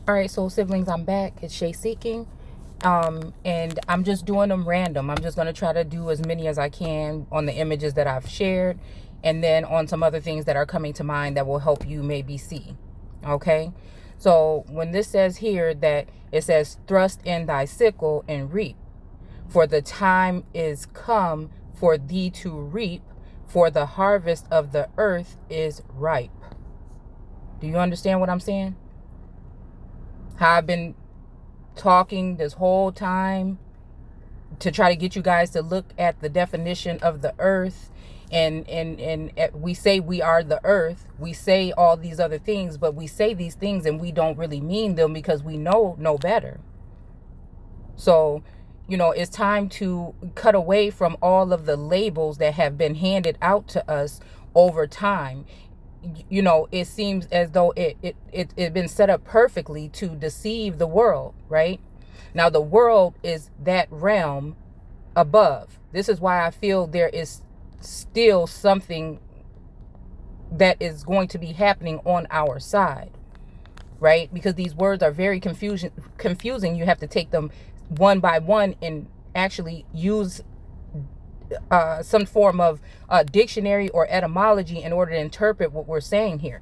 All right, so siblings, I'm back. It's Shay Seeking. And I'm just doing them random. I'm just going to try to do as many as I can on the images that I've shared, and then on some other things that are coming to mind that will help you maybe see. Okay? So when this says here that it says, thrust in thy sickle and reap, for the time is come for thee to reap, for the harvest of the earth is ripe. Do you understand what I'm saying? How I've been talking this whole time to try to get you guys to look at the definition of the earth, and we say we are the earth, we say all these other things, but we say these things and we don't really mean them because we know no better. So it's time to cut away from all of the labels that have been handed out to us over time. It seems as though it been set up perfectly to deceive the world, right? Now, the world is that realm above. This is why I feel there is still something that is going to be happening on our side, right? Because these words are very confusing. You have to take them one by one and actually use some form of dictionary or etymology in order to interpret what we're saying here.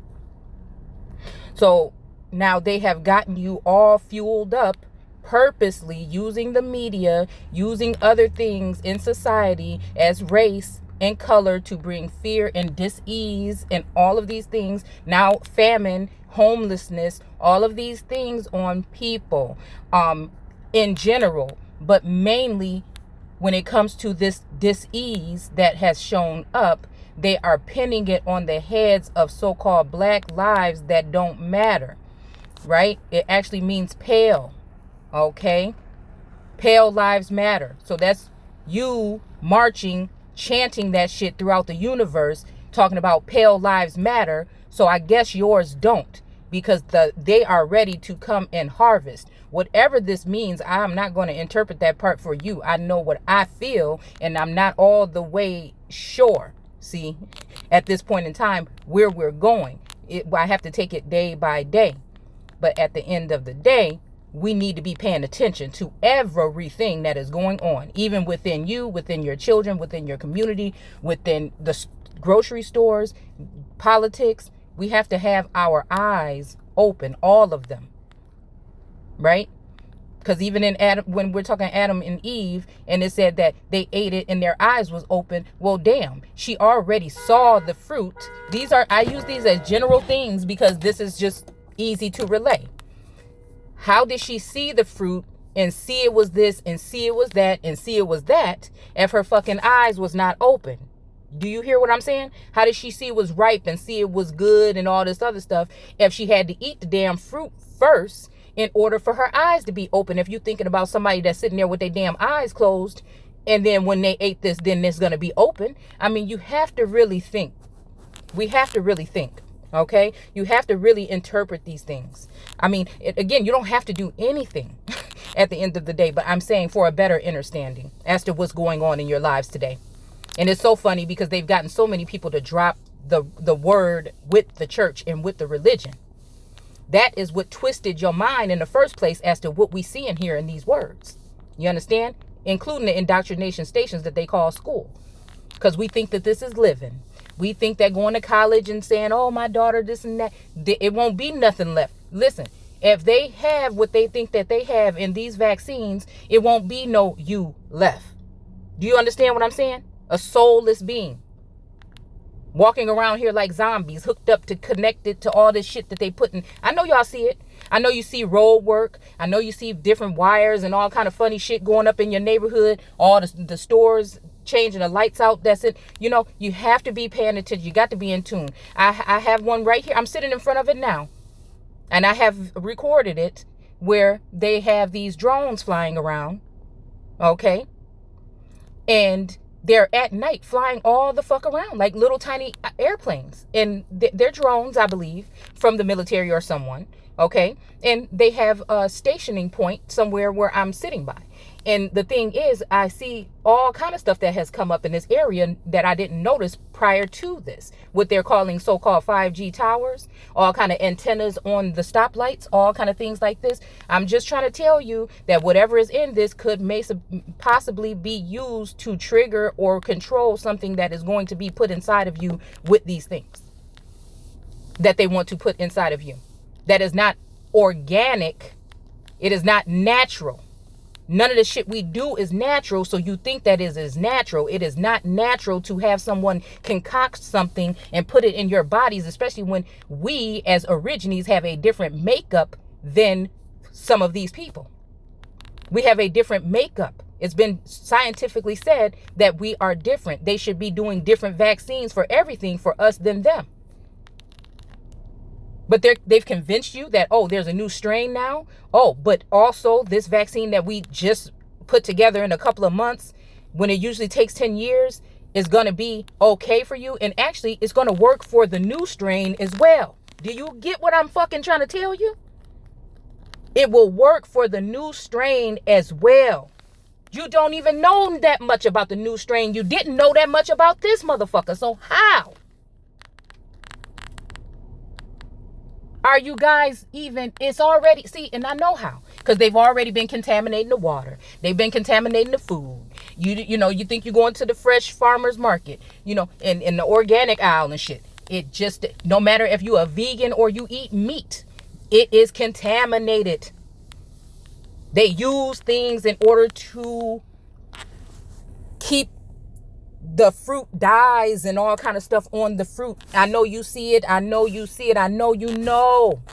So now they have gotten you all fueled up purposely, using the media, using other things in society as race and color to bring fear and dis-ease and all of these things. Now famine, homelessness, all of these things on people in general, but mainly when it comes to this dis-ease that has shown up, they are pinning it on the heads of so-called black lives that don't matter, right? It actually means pale, okay? Pale lives matter. So that's you marching, chanting that shit throughout the universe, talking about pale lives matter. So I guess yours don't, because they are ready to come and harvest. Whatever this means, I'm not going to interpret that part for you. I know what I feel, and I'm not all the way sure, see, at this point in time, where we're going. I have to take it day by day. But at the end of the day, we need to be paying attention to everything that is going on, even within you, within your children, within your community, within the grocery stores, politics. We have to have our eyes open, all of them, right? Because even in Adam, when we're talking Adam and Eve, and it said that they ate it and their eyes was open. Well, damn, she already saw the fruit. I use these as general things because this is just easy to relay. How did she see the fruit and see it was this and see it was that and see it was that if her fucking eyes was not open? Do you hear what I'm saying? How did she see it was ripe and see it was good and all this other stuff if she had to eat the damn fruit first in order for her eyes to be open? If you're thinking about somebody that's sitting there with their damn eyes closed, and then when they ate this, then it's going to be open. I mean, you have to really think. We have to really think. Okay? You have to really interpret these things. I mean, again, you don't have to do anything at the end of the day, but I'm saying for a better understanding as to what's going on in your lives today. And it's so funny because they've gotten so many people to drop the word with the church and with the religion. That is what twisted your mind in the first place as to what we see in here in these words. You understand? Including the indoctrination stations that they call school. Because we think that this is living. We think that going to college and saying, oh, my daughter, this and that, it won't be nothing left. Listen, if they have what they think that they have in these vaccines, it won't be no you left. Do you understand what I'm saying? A soulless being walking around here like zombies, hooked up to connected to all this shit that they put in. I know y'all see it. I know you see road work. I know you see different wires and all kind of funny shit going up in your neighborhood. All the stores changing the lights out. That's it. You have to be paying attention. You got to be in tune. I have one right here. I'm sitting in front of it now. And I have recorded it where they have these drones flying around. Okay. And they're at night flying all the fuck around like little tiny airplanes. And they're drones, I believe, from the military or someone. Okay. And they have a stationing point somewhere where I'm sitting by. And the thing is, I see all kind of stuff that has come up in this area that I didn't notice prior to this. What they're calling so-called 5G towers, all kind of antennas on the stoplights, all kind of things like this. I'm just trying to tell you that whatever is in this could possibly be used to trigger or control something that is going to be put inside of you with these things that they want to put inside of you. That is not organic. It is not natural. None of the shit we do is natural, so you think that is natural. It is not natural to have someone concoct something and put it in your bodies, especially when we as origines have a different makeup than some of these people. We have a different makeup. It's been scientifically said that we are different. They should be doing different vaccines for everything for us than them. But they've convinced you that, oh, there's a new strain now. Oh, but also this vaccine that we just put together in a couple of months, when it usually takes 10 years, is going to be okay for you. And actually, it's going to work for the new strain as well. Do you get what I'm fucking trying to tell you? It will work for the new strain as well. You don't even know that much about the new strain. You didn't know that much about this motherfucker. So how are you guys even? It's already, see, and I know how, because they've already been contaminating the water. They've been contaminating the food. You know, you think you're going to the fresh farmer's market, you know, in the organic aisle and shit. It just, no matter if you're a vegan or you eat meat, it is contaminated. They use things in order to keep the fruit dyes and all kind of stuff on the fruit. I know you see it. I know you see it. I know you know.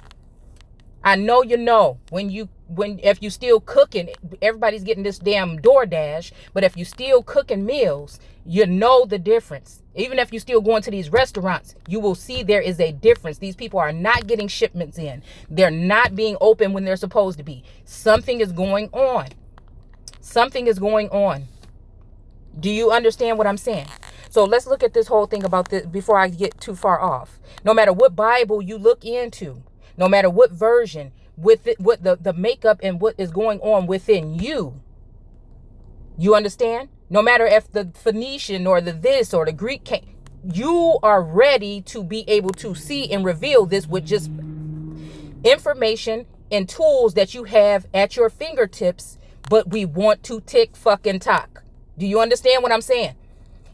I know you know. If you still cooking, everybody's getting this damn DoorDash, but if you still cooking meals, you know the difference. Even if you still going to these restaurants, you will see there is a difference. These people are not getting shipments in. They're not being open when they're supposed to be. Something is going on. Something is going on. Do you understand what I'm saying? So let's look at this whole thing about this before I get too far off. No matter what Bible you look into, no matter what version, with it, what the makeup and what is going on within you, you understand? No matter if the Phoenician or the this or the Greek came, you are ready to be able to see and reveal this with just information and tools that you have at your fingertips, but we want to tick fucking tock. Do you understand what I'm saying?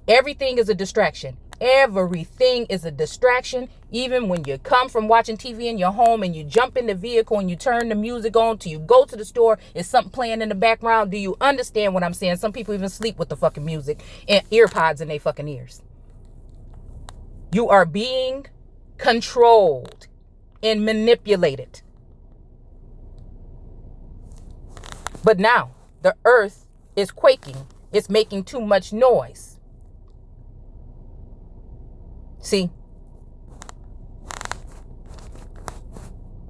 Everything is a distraction. Everything is a distraction. Even when you come from watching TV in your home and you jump in the vehicle and you turn the music on till you go to the store, is something playing in the background. Do you understand what I'm saying? Some people even sleep with the fucking music and ear pods in their fucking ears. You are being controlled and manipulated. But now the earth is quaking. It's making too much noise. See?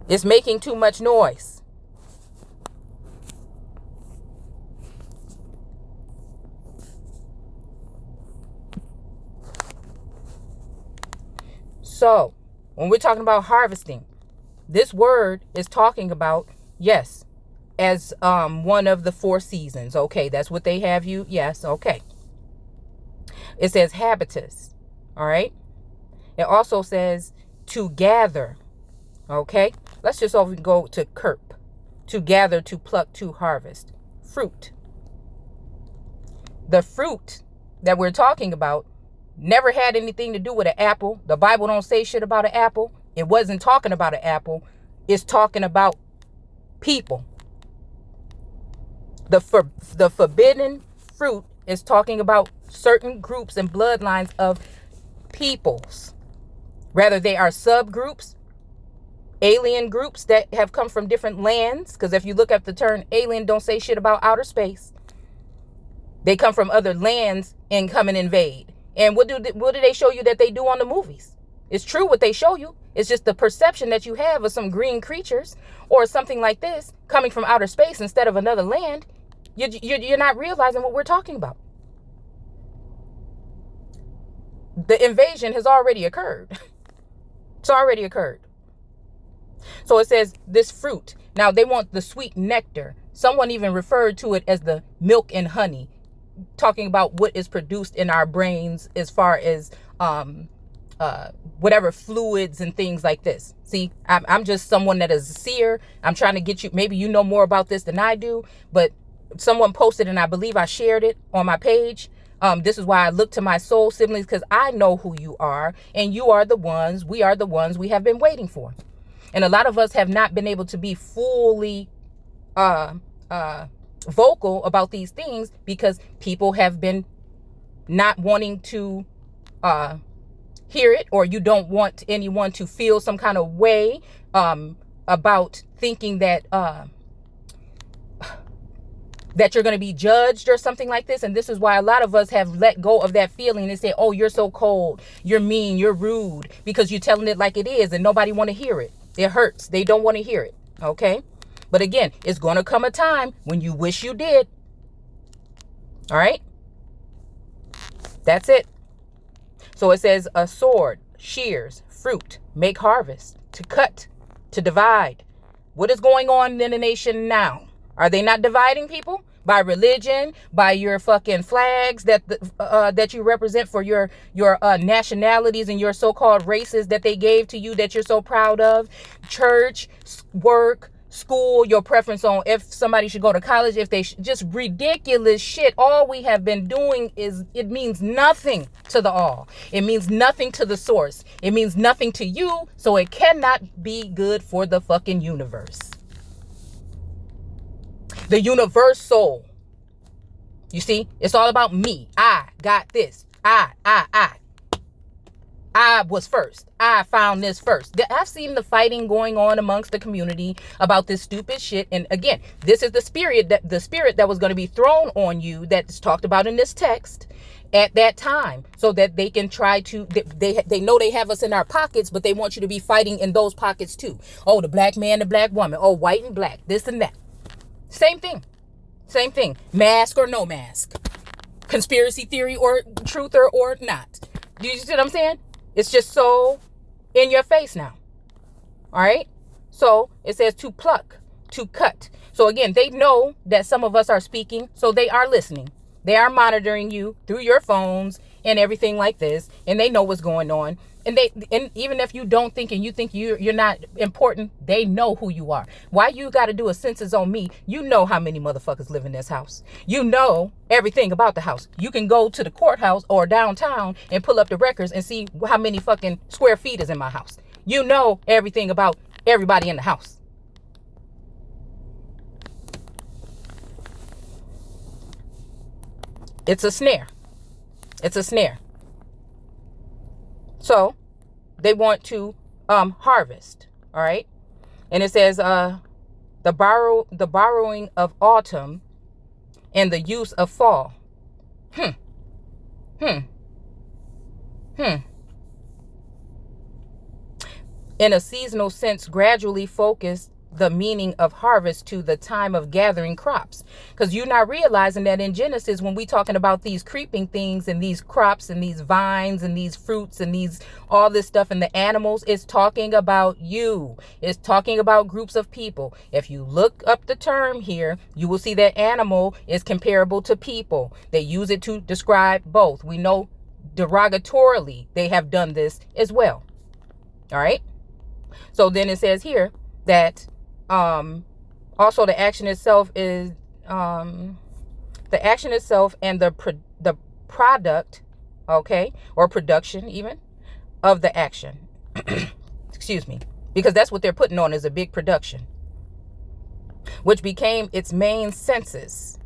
It's making too much noise. So, when we're talking about harvesting, this word is talking about, yes, as one of the 4 seasons. Okay, that's what they have you. Yes, okay. It says habitus. All right. It also says to gather. Okay. Let's just go to kerp. To gather, to pluck, to harvest. Fruit. The fruit that we're talking about never had anything to do with an apple. The Bible don't say shit about an apple. It wasn't talking about an apple. It's talking about people. The forbidden fruit is talking about certain groups and bloodlines of peoples. Rather, they are subgroups, alien groups that have come from different lands. Because if you look at the term alien, don't say shit about outer space. They come from other lands and come and invade. And what do they show you that they do on the movies? It's true what they show you. It's just the perception that you have of some green creatures or something like this coming from outer space instead of another land. You're not realizing what we're talking about. The invasion has already occurred. It's already occurred. So it says this fruit. Now they want the sweet nectar, Someone even referred to it as the milk and honey, talking about what is produced in our brains as far as whatever fluids and things like this. See, I'm just someone that is a seer. I'm trying to get you, maybe you know more about this than I do, but someone posted, and I believe I shared it on my page. This is why I look to my soul siblings, because I know who you are, and you are the ones, we are the ones we have been waiting for. And a lot of us have not been able to be fully vocal about these things because people have been not wanting to hear it, or you don't want anyone to feel some kind of way about thinking that that you're going to be judged or something like this. And this is why a lot of us have let go of that feeling and say, oh, you're so cold, you're mean, you're rude, because you're telling it like it is and nobody want to hear it. It hurts. They don't want to hear it. Okay. But again, it's going to come a time when you wish you did. All right. That's it. So it says a sword, shears, fruit, make harvest, to cut, to divide. What is going on in the nation now? Are they not dividing people by religion, by your fucking flags that you represent for your nationalities and your so-called races that they gave to you that you're so proud of? Church, work, school, your preference on if somebody should go to college, if they just ridiculous shit. All we have been doing is, it means nothing to the all. It means nothing to the source. It means nothing to you, so it cannot be good for the fucking universe. The universal. You see, it's all about me. I got this. I was first. I found this first. I've seen the fighting going on amongst the community about this stupid shit. And again, this is the spirit that was going to be thrown on you, that's talked about in this text at that time, so that they can try to, they know they have us in our pockets, but they want you to be fighting in those pockets too. Oh, the black man, the black woman. Oh, white and black, this and that. Same thing. Same thing. Mask or no mask. Conspiracy theory or truth or not. Do you see what I'm saying? It's just so in your face now. All right. So it says to pluck, to cut. So again, they know that some of us are speaking, so they are listening. They are monitoring you through your phones and everything like this, and they know what's going on. And even if you don't think, and you think you're not important, they know who you are. Why you got to do a census on me? You know how many motherfuckers live in this house. You know everything about the house. You can go to the courthouse or downtown and pull up the records and see how many fucking square feet is in my house. You know everything about everybody in the house. It's a snare. It's a snare. So they want to harvest. All right. And it says the borrowing of autumn and the use of fall. In a seasonal sense, gradually focus the meaning of harvest to the time of gathering crops. Because you're not realizing that in Genesis, when we talking about these creeping things and these crops and these vines and these fruits and these all this stuff and the animals, it's talking about you. It's talking about groups of people. If you look up the term here, you will see that animal is comparable to people. They use it to describe both. We know derogatorily they have done this as well. All right. So then it says here that also the action itself is and the product, okay, or production even of the action. Excuse me, because that's what they're putting on, is a big production, which became its main census.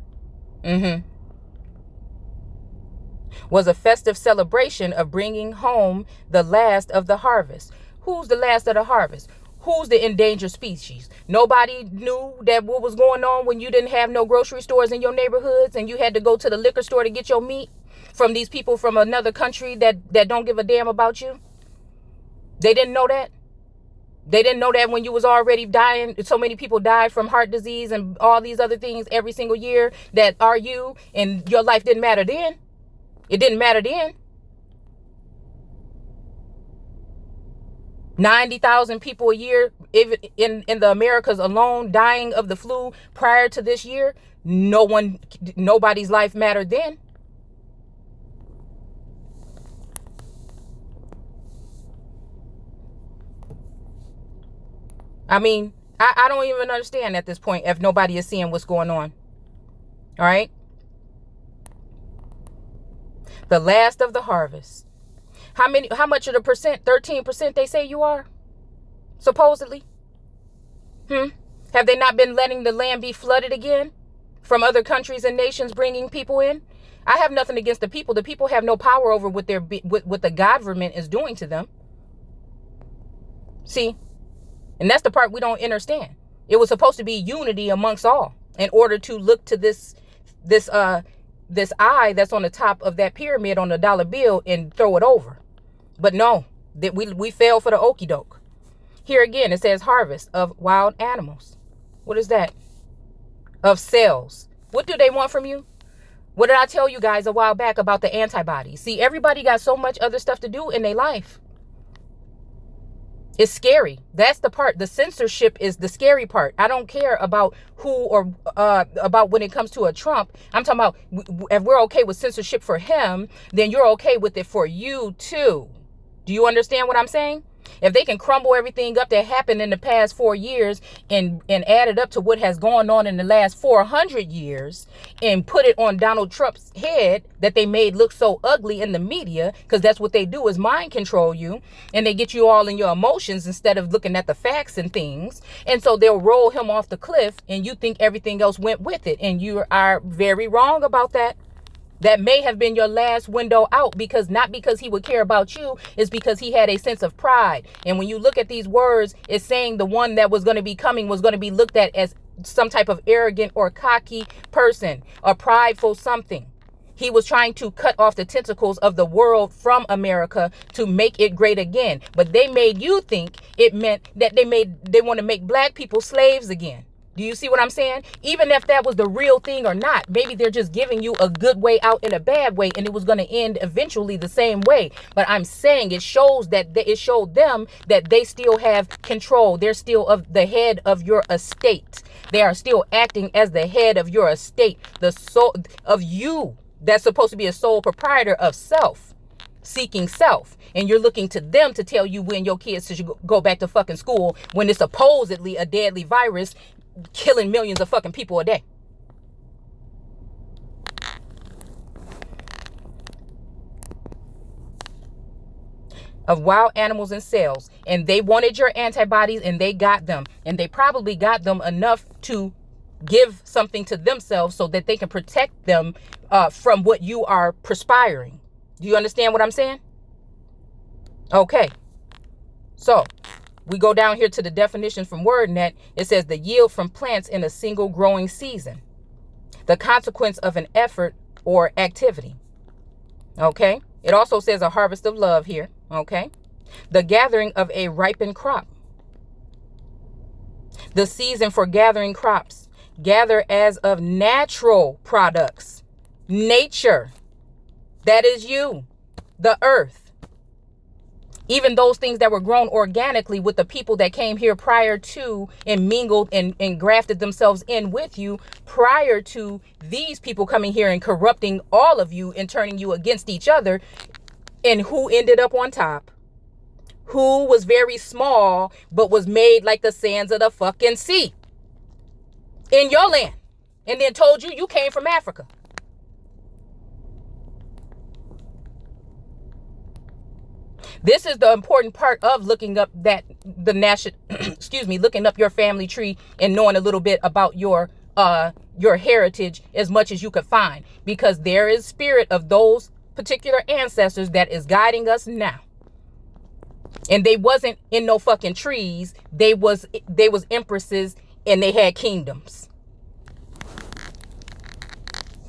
Was a festive celebration of bringing home the last of the harvest. Who's the last of the harvest? Who's the endangered species? Nobody knew that what was going on when you didn't have no grocery stores in your neighborhoods and you had to go to the liquor store to get your meat from these people from another country that don't give a damn about you. They didn't know that. They didn't know that when you was already dying. So many people died from heart disease and all these other things every single year that are you, and your life didn't matter then. It didn't matter then. 90,000 people a year if in the Americas alone dying of the flu prior to this year, nobody's life mattered then. I mean, I don't even understand at this point if nobody is seeing what's going on. All right. The last of the harvest. How much of the percent? 13% they say you are? Supposedly. Have they not been letting the land be flooded again from other countries and nations bringing people in? I have nothing against the people. The people have no power over what the government is doing to them. See? And that's the part we don't understand. It was supposed to be unity amongst all in order to look to this eye that's on the top of that pyramid on the dollar bill and throw it over. But no, that we fell for the okie doke. Here again, it says harvest of wild animals. What is that? Of cells. What do they want from you? What did I tell you guys a while back about the antibodies? See, everybody got so much other stuff to do in their life. It's scary. That's the part. The censorship is the scary part. I don't care about who or about when it comes to a Trump. I'm talking about if we're okay with censorship for him, then you're okay with it for you too. Do you understand what I'm saying? If they can crumble everything up that happened in the past 4 years and add it up to what has gone on in the last 400 years and put it on Donald Trump's head that they made look so ugly in the media, because that's what they do is mind control you, and they get you all in your emotions instead of looking at the facts and things. And so they'll roll him off the cliff and you think everything else went with it. And you are very wrong about that. That may have been your last window out, because not because he would care about you, it's because he had a sense of pride. And when you look at these words, it's saying the one that was going to be coming was going to be looked at as some type of arrogant or cocky person, a prideful something. He was trying to cut off the tentacles of the world from America to make it great again. But they made you think it meant that they want to make black people slaves again. Do you see what I'm saying? Even if that was the real thing or not, maybe they're just giving you a good way out in a bad way, and it was going to end eventually the same way. But I'm saying it showed them that they still have control. They're still of the head of your estate. They are still acting as the head of your estate, the soul of you. That's supposed to be a sole proprietor of self, seeking self. And you're looking to them to tell you when your kids should go back to fucking school when it's supposedly a deadly virus killing millions of fucking people a day. Of wild animals and cells. And they wanted your antibodies and they got them. And they probably got them enough to give something to themselves so that they can protect them from what you are perspiring. Do you understand what I'm saying? Okay. So we go down here to the definition from WordNet. It says the yield from plants in a single growing season. The consequence of an effort or activity. Okay. It also says a harvest of love here. Okay. The gathering of a ripened crop. The season for gathering crops. Gather as of natural products. Nature. That is you. The earth. Even those things that were grown organically with the people that came here prior to and mingled and grafted themselves in with you prior to these people coming here and corrupting all of you and turning you against each other. And who ended up on top? Who was very small but was made like the sands of the fucking sea in your land, and then told you came from Africa. This is the important part of looking up looking up your family tree and knowing a little bit about your heritage as much as you could find, because there is spirit of those particular ancestors that is guiding us now. And they wasn't in no fucking trees. They was empresses and they had kingdoms.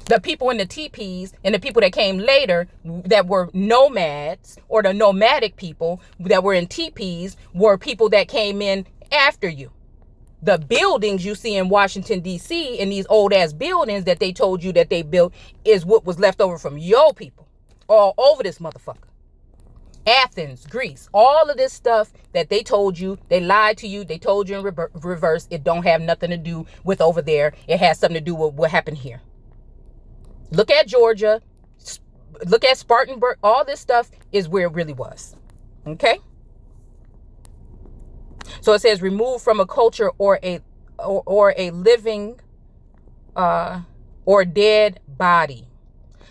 The people in the teepees and the people that came later that were nomads, or the nomadic people that were in teepees, were people that came in after you. The buildings you see in Washington, D.C., and these old ass buildings that they told you that they built is what was left over from your people all over this motherfucker. Athens, Greece, all of this stuff that they told you, they lied to you, they told you in reverse, it don't have nothing to do with over there. It has something to do with what happened here. Look at Georgia, look at Spartanburg, all this stuff is where it really was. Okay? So it says removed from a culture or a living or dead body.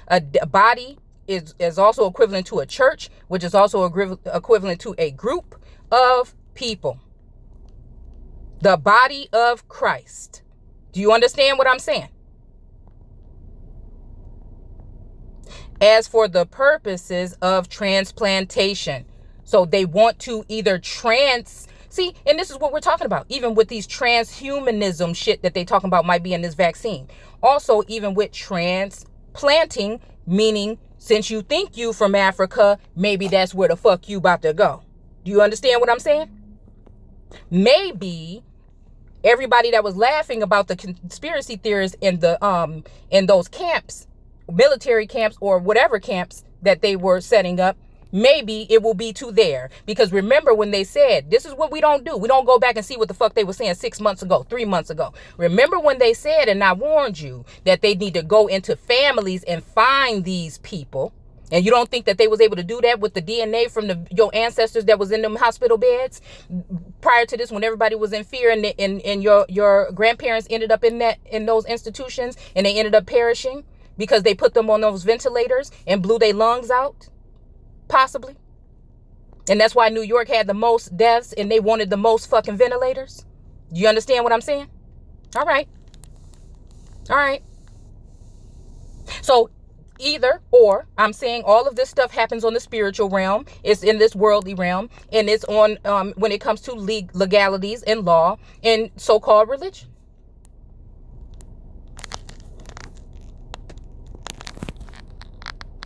A body is also equivalent to a church, which is also equivalent to a group of people. The body of Christ. Do you understand what I'm saying? As for the purposes of transplantation. So they want to either see, and this is what we're talking about, even with these transhumanism shit that they talking about might be in this vaccine. Also, even with transplanting, meaning since you think you from Africa, maybe that's where the fuck you about to go. Do you understand what I'm saying? Maybe everybody that was laughing about the conspiracy theorists in those camps, military camps or whatever camps that they were setting up, maybe it will be to there. Because remember when they said, this is what we don't do. We don't go back and see what the fuck they were saying 6 months ago, 3 months ago. Remember when they said, and I warned you, that they need to go into families and find these people. And you don't think that they was able to do that with the DNA from your ancestors that was in them hospital beds prior to this, when everybody was in fear and your grandparents ended up in those institutions and they ended up perishing because they put them on those ventilators and blew their lungs out? Possibly. And that's why New York had the most deaths and they wanted the most fucking ventilators. Do you understand what I'm saying? All right. So either or, I'm saying all of this stuff happens on the spiritual realm. It's in this worldly realm. And it's on when it comes to legalities and law and so-called religion.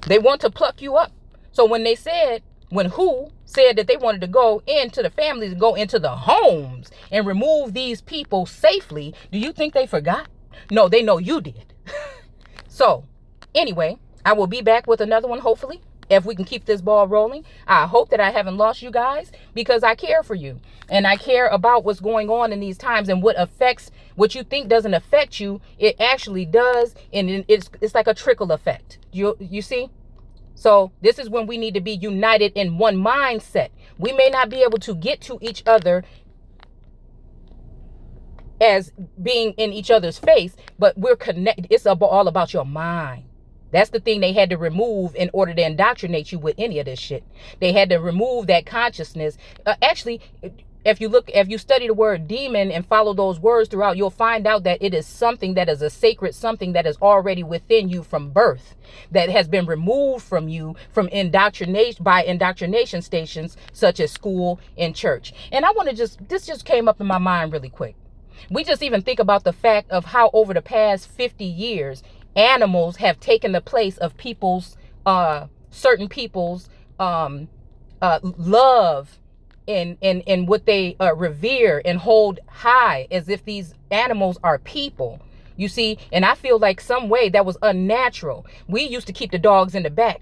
They want to pluck you up. So when WHO said that they wanted to go into the families and go into the homes and remove these people safely, do you think they forgot? No, they know you did. So anyway, I will be back with another one, hopefully, if we can keep this ball rolling. I hope that I haven't lost you guys, because I care for you and I care about what's going on in these times, and what you think doesn't affect you, it actually does. And it's like a trickle effect. You see? So this is when we need to be united in one mindset. We may not be able to get to each other as being in each other's face, but we're connected. It's all about your mind. That's the thing they had to remove in order to indoctrinate you with any of this shit. They had to remove that consciousness. Actually, if you study the word demon and follow those words throughout, you'll find out that it is something that is a sacred something that is already within you from birth, that has been removed from you from indoctrination stations such as school and church. And I want to this just came up in my mind really quick. We just even think about the fact of how over the past 50 years, animals have taken the place of certain people's love and what they revere and hold high, as if these animals are people. You see, and I feel like some way that was unnatural. We used to keep the dogs in the back.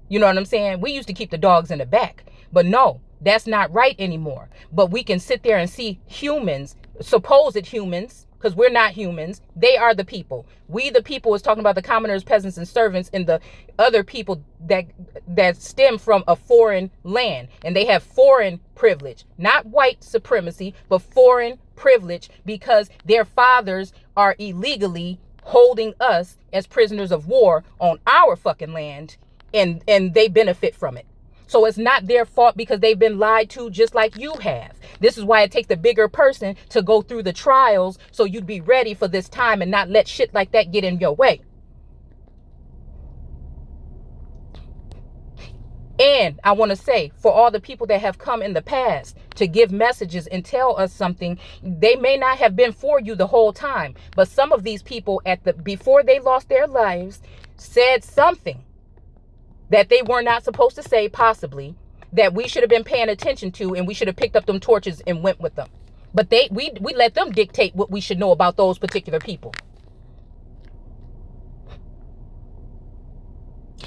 You know what I'm saying? We used to keep the dogs in the back. But no, that's not right anymore. But we can sit there and see humans, supposed humans, because we're not humans. They are the people. We, the people, is talking about the commoners, peasants, and servants, and the other people that stem from a foreign land. And they have foreign privilege, not white supremacy, but foreign privilege, because their fathers are illegally holding us as prisoners of war on our fucking land, and they benefit from it. So it's not their fault, because they've been lied to just like you have. This is why it takes the bigger person to go through the trials, so you'd be ready for this time and not let shit like that get in your way. And I want to say, for all the people that have come in the past to give messages and tell us something, they may not have been for you the whole time, but some of these people before they lost their lives said something that they were not supposed to say, possibly, that we should have been paying attention to, and we should have picked up them torches and went with them. But we let them dictate what we should know about those particular people.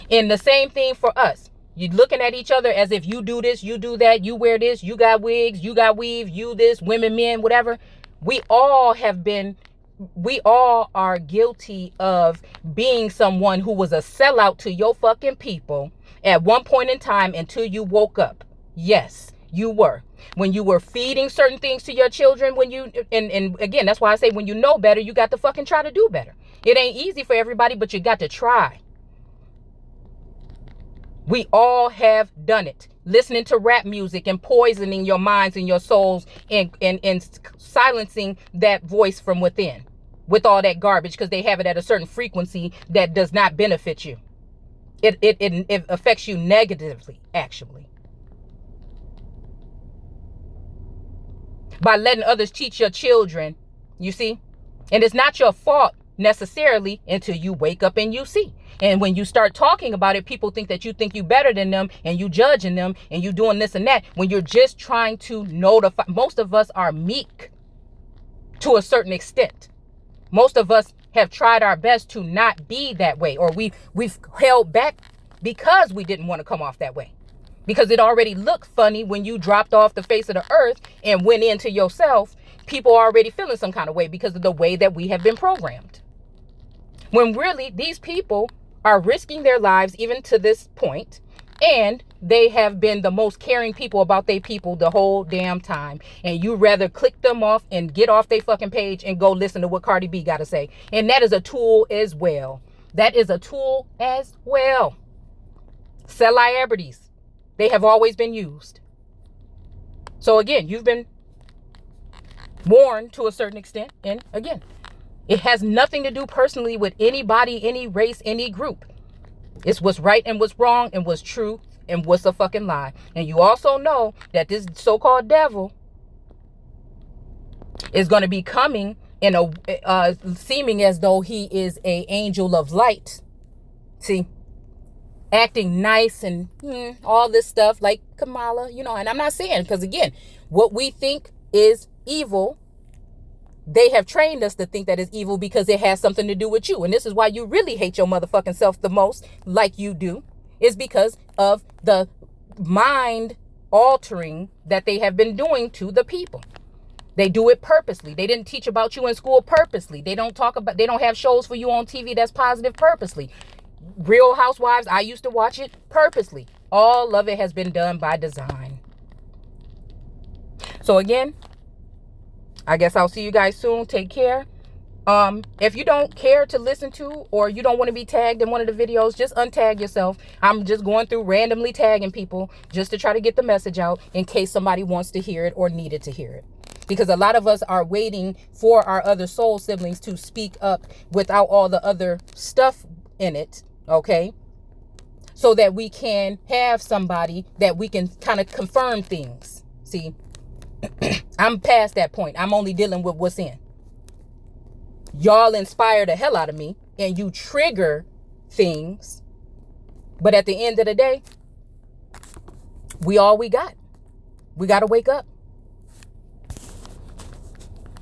And the same thing for us. You looking at each other as if you do this, you do that, you wear this, you got wigs, you got weave, you this, women, men, whatever. We all are guilty of being someone who was a sellout to your fucking people at one point in time until you woke up. Yes, you were. When you were feeding certain things to your children, and again, that's why I say when you know better, you got to fucking try to do better. It ain't easy for everybody, but you got to try. We all have done it. Listening to rap music and poisoning your minds and your souls and silencing that voice from within with all that garbage because they have it at a certain frequency that does not benefit you. It affects you negatively, actually. By letting others teach your children, you see? And it's not your fault necessarily until you wake up and you see. And when you start talking about it, people think that you think you better than them and you judging them and you doing this and that when you're just trying to notify. Most of us are meek to a certain extent. Most of us have tried our best to not be that way, or we've held back because we didn't want to come off that way. Because it already looked funny when you dropped off the face of the earth and went into yourself. People are already feeling some kind of way because of the way that we have been programmed. When really these people are risking their lives even to this point, and they have been the most caring people about their people the whole damn time. And you rather click them off and get off their fucking page and go listen to what Cardi B got to say. And that is a tool as well. That is a tool as well. Celebrities. They have always been used. So again, you've been warned to a certain extent. And again, it has nothing to do personally with anybody, any race, any group. It's what's right and what's wrong and what's true and what's a fucking lie. And you also know that this so-called devil is going to be coming in a seeming as though he is an angel of light. See? Acting nice and all this stuff like Kamala, and I'm not saying, because again, what we think is evil, they have trained us to think that is evil because it has something to do with you. And this is why you really hate your motherfucking self the most, like you do, is because of the mind altering that they have been doing to the people. They do it purposely. They didn't teach about you in school purposely. They don't have shows for you on TV that's positive purposely. Real Housewives, I used to watch it purposely. All of it has been done by design. So again, I guess I'll see you guys soon. Take care. If you don't care to listen to, or you don't want to be tagged in one of the videos, just untag yourself. I'm just going through randomly tagging people just to try to get the message out in case somebody wants to hear it or needed to hear it. Because a lot of us are waiting for our other soul siblings to speak up without all the other stuff in it. Okay, so that we can have somebody that we can kind of confirm things. See, I'm past that point. I'm only dealing with what's in. Y'all inspire the hell out of me and you trigger things. But at the end of the day, we all we got. We got to wake up.